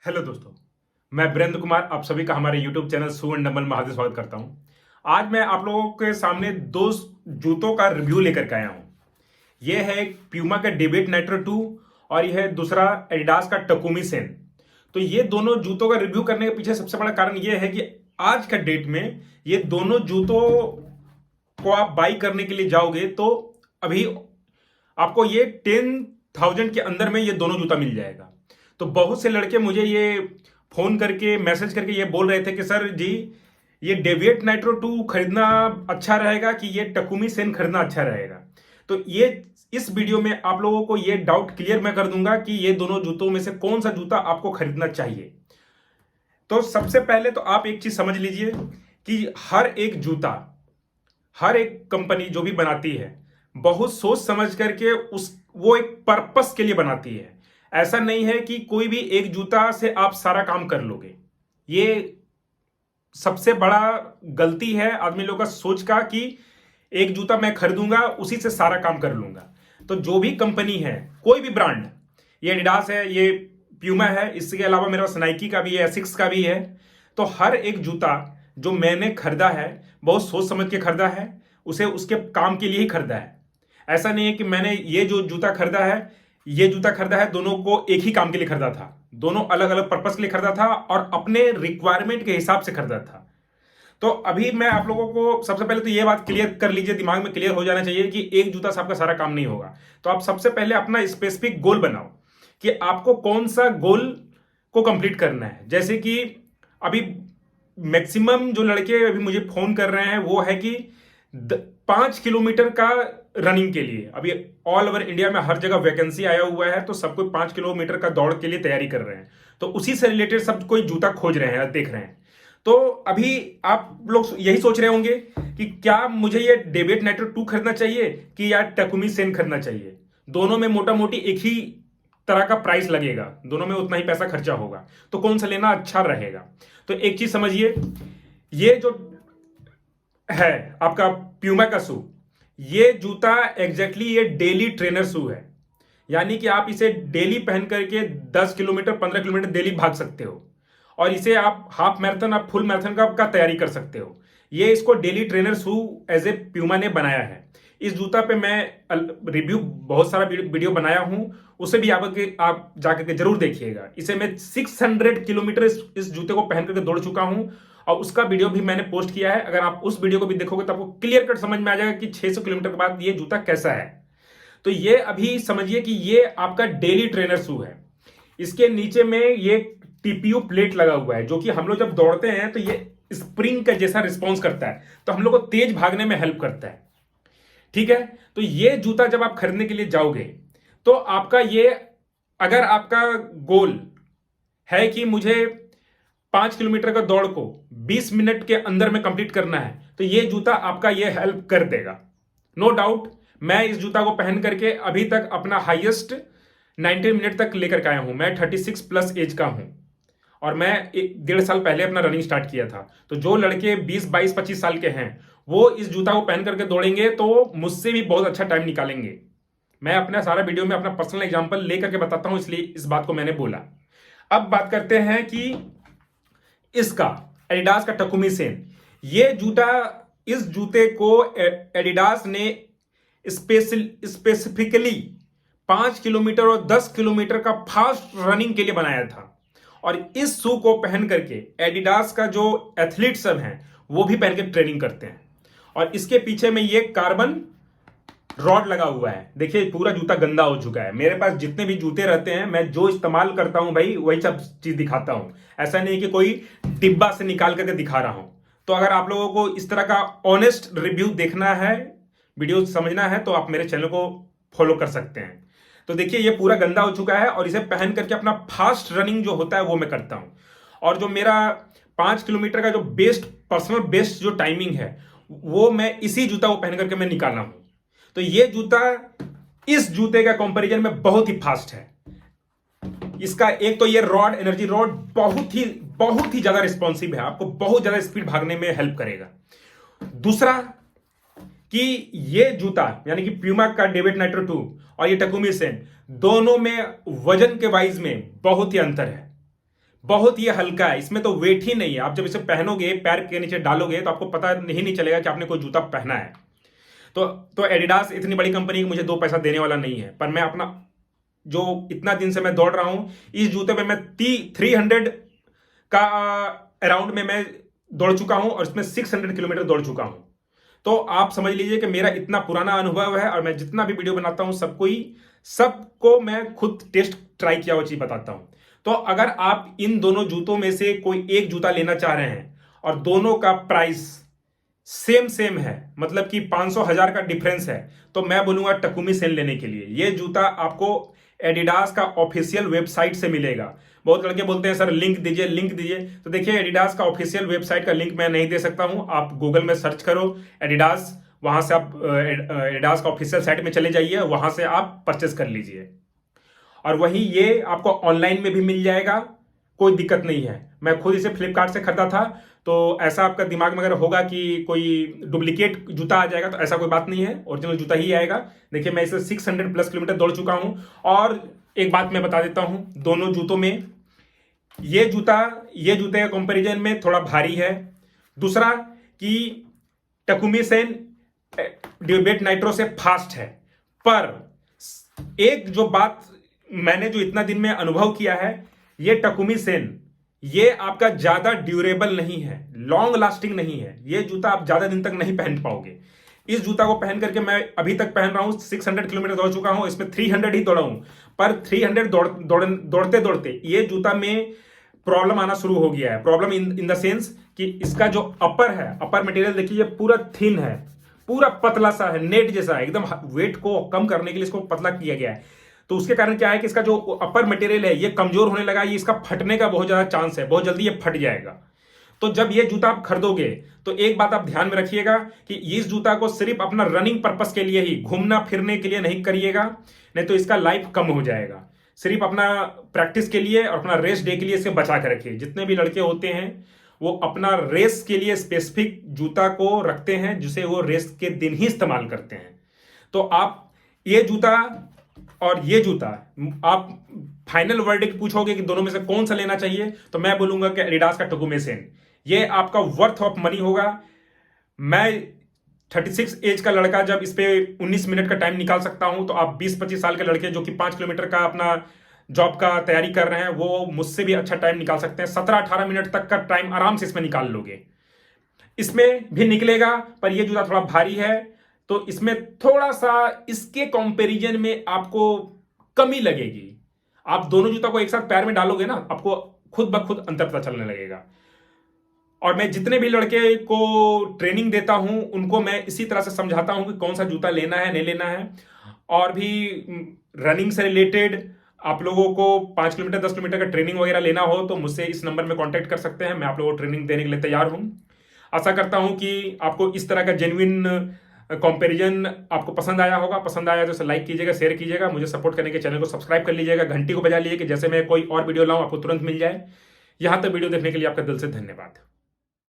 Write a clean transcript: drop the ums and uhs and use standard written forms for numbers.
Hello दोस्तों, मैं वीरेंद्र कुमार आप सभी का हमारे YouTube channel shoe and dumbbell में हार्दिक स्वागत करता हूं। आज मैं आप लोगों के सामने दो जूतों का रिव्यू लेकर के आया हूं। यह है एक प्यूमा का डेविड नाइट्रो 2 और यह है दूसरा एडिडास का टकुमी सेन। तो ये दोनों जूतों का रिव्यू करने के पीछे सबसे बड़ा कारण यह है कि आज का डेट में ये दोनों जूतों को आप बाई करने के लिए जाओगे तो अभी आपको ये 10,000 के अंदर में ये दोनों जूता मिल जाएगा। तो बहुत से लड़के मुझे ये फोन करके मैसेज करके ये बोल रहे थे कि सर जी ये डेविएट नाइट्रो 2 खरीदना अच्छा रहेगा कि ये टकुमी सेन खरीदना अच्छा रहेगा। तो ये इस वीडियो में आप लोगों को ये डाउट क्लियर मैं कर दूंगा कि ये दोनों जूतों में से कौन सा जूता आपको खरीदना चाहिए। तो सबसे पहले तो आप एक चीज समझ लीजिए कि हर एक जूता, हर एक कंपनी जो भी बनाती है बहुत सोच समझ करके वो एक पर्पस के लिए बनाती है। ऐसा नहीं है कि कोई भी एक जूता से आप सारा काम कर लोगे। ये सबसे बड़ा गलती है आदमी लोग का सोच का कि एक जूता मैं खरीदूंगा उसी से सारा काम कर लूंगा। तो जो भी कंपनी है, कोई भी ब्रांड, ये एडिडास है, ये प्यूमा है, इसके अलावा मेरे पास नाइकी का भी है, एसिक्स का भी है। तो हर एक जूता जो मैंने खरीदा है बहुत सोच समझ के खरीदा है, उसे उसके काम के लिए ही खरीदा है। ऐसा नहीं है कि मैंने ये जो जूता खरीदा है, ये जूता खरीदा है, दोनों को एक ही काम के लिए खरीदा था। दोनों अलग अलग पर्पस के लिए खरीदा था और अपने रिक्वायरमेंट के हिसाब से खरीदा था। तो अभी मैं आप लोगों को सबसे पहले तो ये बात क्लियर कर लीजिए, दिमाग में क्लियर हो जाना चाहिए कि एक जूता से आपका सारा काम नहीं होगा। तो आप सबसे पहले अपना स्पेसिफिक गोल बनाओ कि आपको कौन सा गोल को कंप्लीट करना है। जैसे कि अभी मैक्सिमम जो लड़के अभी मुझे फोन कर रहे हैं वो है कि 5 किलोमीटर का रनिंग के लिए अभी ऑल ओवर इंडिया में हर जगह वैकेंसी आया हुआ है, तो सब कोई 5 किलोमीटर का दौड़ के लिए तैयारी कर रहे हैं। तो उसी से रिलेटेड सब कोई जूता खोज रहे हैं, देख रहे हैं। तो अभी आप लोग यही सोच रहे होंगे कि क्या मुझे ये डेविड नाइट्रो 2 खरीदना चाहिए कि या टकुमी सेन खरीदना चाहिए। दोनों में मोटा मोटी एक ही तरह का प्राइस लगेगा, दोनों में उतना ही पैसा खर्चा होगा, तो कौन सा लेना अच्छा रहेगा। तो एक चीज समझिए, ये जो है आपका प्यूमा का शू, ये जूता एग्जैक्टली ये डेली ट्रेनर शू है। यानी कि आप इसे डेली पहन करके 10 किलोमीटर 15 किलोमीटर डेली भाग सकते हो और इसे आप हाफ मैराथन, आप फुल मैराथन का तैयारी कर सकते हो। ये इसको daily trainer shoe as a Puma ने बनाया है। इस जूता पे मैं रिव्यू बहुत सारा वीडियो बनाया हूं, उसे भी आप जाकर के जरूर देखिएगा। इसे मैं 600 किलोमीटर इस जूते को पहन करके दौड़ चुका हूं और उसका वीडियो भी मैंने पोस्ट किया है। अगर आप उस वीडियो को भी देखोगे तो आपको क्लियर कट समझ में आ जाएगा कि 600 किलोमीटर के बाद ये जूता कैसा है। तो ये अभी समझिए कि ये आपका डेली ट्रेनर शू है। इसके नीचे में ये टीपीयू प्लेट लगा हुआ है, जो कि हम लोग जब दौड़ते हैं तो ये स्प्रिंग का जैसा रिस्पॉन्स करता है, तो हम लोग को तेज भागने में हेल्प करता है। ठीक है, तो ये जूता जब आप खरीदने के लिए जाओगे तो आपका ये, अगर आपका गोल है कि मुझे 5 किलोमीटर का दौड़ को 20 मिनट के अंदर में कंप्लीट करना है, तो ये जूता आपका ये हेल्प कर देगा, नो डाउट। मैं इस जूता को पहन करके अभी तक अपना हाईएस्ट 19 मिनट तक लेकर के आया हूं। मैं 36 प्लस एज का हूं और मैं 1.5 साल पहले अपना रनिंग स्टार्ट किया था। तो जो लड़के 20, 22, 25 साल के हैं वो इस जूता को पहन करके दौड़ेंगे तो मुझसे भी बहुत अच्छा टाइम निकालेंगे। मैं अपना सारा वीडियो में अपना पर्सनल एग्जांपल लेकर के बताता हूं, इसलिए इस बात को मैंने बोला। अब बात करते हैं कि इसका एडिडास का टकुमी सेन, ये जूता, इस जूते को एडिडास ने स्पेसिफिकली 5 किलोमीटर और 10 किलोमीटर का फास्ट रनिंग के लिए बनाया था। और इस शू को पहन करके एडिडास का जो एथलीट सब हैं वो भी पहन के ट्रेनिंग करते हैं। और इसके पीछे में ये कार्बन रॉड लगा हुआ है। देखिए पूरा जूता गंदा हो चुका है। मेरे पास जितने भी जूते रहते हैं मैं जो इस्तेमाल करता हूं भाई वही सब चीज दिखाता हूं। ऐसा नहीं कि कोई डिब्बा से निकाल करके दिखा रहा हूं। तो अगर आप लोगों को इस तरह का ऑनेस्ट रिव्यू देखना है, वीडियो समझना है, तो आप मेरे चैनल को फॉलो कर सकते हैं। तो देखिए ये पूरा गंदा हो चुका है और इसे पहन करके अपना फास्ट रनिंग जो होता है वो मैं करता हूं। और जो मेरा 5 किलोमीटर का जो पर्सनल बेस्ट जो टाइमिंग है वो मैं इसी जूता को पहन करके मैं निकाला हूं। तो ये जूता इस जूते का कंपैरिजन में बहुत ही फास्ट है। इसका एक तो ये रॉड, एनर्जी रॉड बहुत ही ज्यादा रिस्पॉन्सिव है, आपको बहुत ज्यादा स्पीड भागने में हेल्प करेगा। दूसरा कि ये जूता यानी कि प्यूमा का डेविड नाइट्रो 2 और ये टकुमी सेन, दोनों में वजन के वाइज में बहुत ही अंतर है। बहुत ही हल्का है, इसमें तो वेट ही नहीं है। आप जब इसे पहनोगे, पैर के नीचे डालोगे, तो आपको पता नहीं चलेगा कि आपने कोई जूता पहना है। तो एडिडास इतनी बड़ी कंपनी है, मुझे 2 पैसा देने वाला नहीं है, पर मैं अपना जो इतना दिन से मैं दौड़ रहा हूं, इस जूते पे मैं 300 का अराउंड में मैं दौड़ चुका हूं और इसमें 600 किलोमीटर दौड़ चुका हूं। तो आप समझ लीजिए कि मेरा इतना पुराना अनुभव है, और मैं जितना भी वीडियो बनाता हूं सबको मैं खुद टेस्ट ट्राई किया हुआ चीज बताता हूं। तो अगर आप इन दोनों जूतों में से कोई एक जूता लेना चाह रहे हैं और दोनों का प्राइस सेम है, मतलब कि 500-1000 का डिफरेंस है, तो मैं बोलूंगा टकुमी सेन लेने के लिए। यह जूता आपको एडिडास का ऑफिशियल वेबसाइट से मिलेगा। बहुत लड़के बोलते हैं सर लिंक दीजिए, तो देखिए एडिडास का ऑफिशियल वेबसाइट का लिंक मैं नहीं दे सकता हूं। आप गूगल में सर्च करो एडिडास, वहां से आप एडिडास का ऑफिशियल साइट में चले जाइए, वहां से आप परचेस कर लीजिए। और वहीं ये आपको ऑनलाइन में भी मिल जाएगा, कोई दिक्कत नहीं है। मैं खुद इसे फ्लिपकार्ट से खरीदा था। तो ऐसा आपका दिमाग में अगर होगा कि कोई डुप्लीकेट जूता आ जाएगा, तो ऐसा कोई बात नहीं है, ओरिजिनल जूता ही आएगा। देखिए मैं इसे 600+ किलोमीटर दौड़ चुका हूं। और एक बात मैं बता देता हूं, दोनों जूतों में ये जूते का कंपैरिजन में थोड़ा भारी है। दूसरा कि टकुमी सेन ड्यूरेट नाइट्रो से फास्ट है, पर एक जो बात मैंने जो इतना दिन में अनुभव किया है, ये टकुमी सेन ये आपका ज्यादा ड्यूरेबल नहीं है, लॉन्ग लास्टिंग नहीं है। ये जूता आप ज्यादा दिन तक नहीं पहन पाओगे। इस जूता को पहन करके मैं अभी तक पहन रहा हूं, 600 किलोमीटर दौड़ चुका हूं, इसमें 300 ही दौड़ा हूं। पर 300 दौड़ते दौड़ते ये जूता में प्रॉब्लम आना शुरू हो गया है। प्रॉब्लम इन द सेंस कि इसका जो अपर मटेरियल देखिए, ये पूरा थिन है, पूरा पतला सा है, नेट जैसा है एकदम। वेट को कम करने के लिए इसको पतला किया गया है। तो उसके कारण क्या है कि इसका जो अपर मटेरियल है ये कमजोर होने लगा, ये इसका फटने का बहुत ज्यादा चांस है, बहुत जल्दी ये फट जाएगा। तो जब ये जूता आप खरीदोगे तो एक बात आप ध्यान में रखिएगा कि इस जूता को सिर्फ अपना रनिंग पर्पस के लिए ही, घूमना फिरने के लिए नहीं करिएगा, नहीं तो इसका लाइफ कम हो जाएगा। सिर्फ अपना प्रैक्टिस के लिए और अपना रेस डे के लिए इसे बचा कर रखिए। जितने भी लड़के होते हैं वो अपना रेस के लिए स्पेसिफिक जूता को रखते हैं, जिसे वो रेस के दिन ही इस्तेमाल करते हैं। तो आप ये जूता और ये जूता, आप फाइनल वर्डिक्ट पूछोगे कि दोनों में से कौन सा लेना चाहिए, तो मैं बोलूंगा कि एडिडास का टकुमी सेन ये आपका वर्थ ऑफ मनी होगा। मैं 36 एज का लड़का जब इस पे 19 मिनट का टाइम निकाल सकता हूं, तो आप 20-25 साल के लड़के जो कि 5 किलोमीटर का अपना जॉब का तैयारी कर रहे हैं, वो मुझसे भी अच्छा टाइम निकाल सकते हैं। 17-18 मिनट तक का टाइम आराम से इसमें निकाल लोगे। इसमें भी निकलेगा, पर यह जूता थोड़ा भारी है, तो इसमें थोड़ा सा इसके कंपैरिजन में आपको कमी लगेगी। आप दोनों जूता को एक साथ पैर में डालोगे ना, आपको खुद ब खुद अंतर पता चलने लगेगा। और मैं जितने भी लड़के को ट्रेनिंग देता हूं, उनको मैं इसी तरह से समझाता हूं कि कौन सा जूता लेना है, नहीं लेना है। और भी रनिंग से रिलेटेड आप लोगों को 5 किलोमीटर 10 किलोमीटर का ट्रेनिंग वगैरह लेना हो, तो मुझसे इस नंबर में कांटेक्ट कर सकते हैं। मैं आप लोगों को ट्रेनिंग देने के लिए तैयार हूं। आशा करता हूं कि आपको इस तरह का जेन्युइन कंपैरिजन आपको पसंद आया होगा। पसंद आया तो इसे लाइक कीजिएगा, शेयर कीजिएगा, मुझे सपोर्ट करने के चैनल को सब्सक्राइब कर लीजिएगा, घंटी को बजा लीजिए कि जैसे मैं कोई और वीडियो लाऊं आपको तुरंत मिल जाए। यहां तक वीडियो देखने के लिए आपका दिल से धन्यवाद।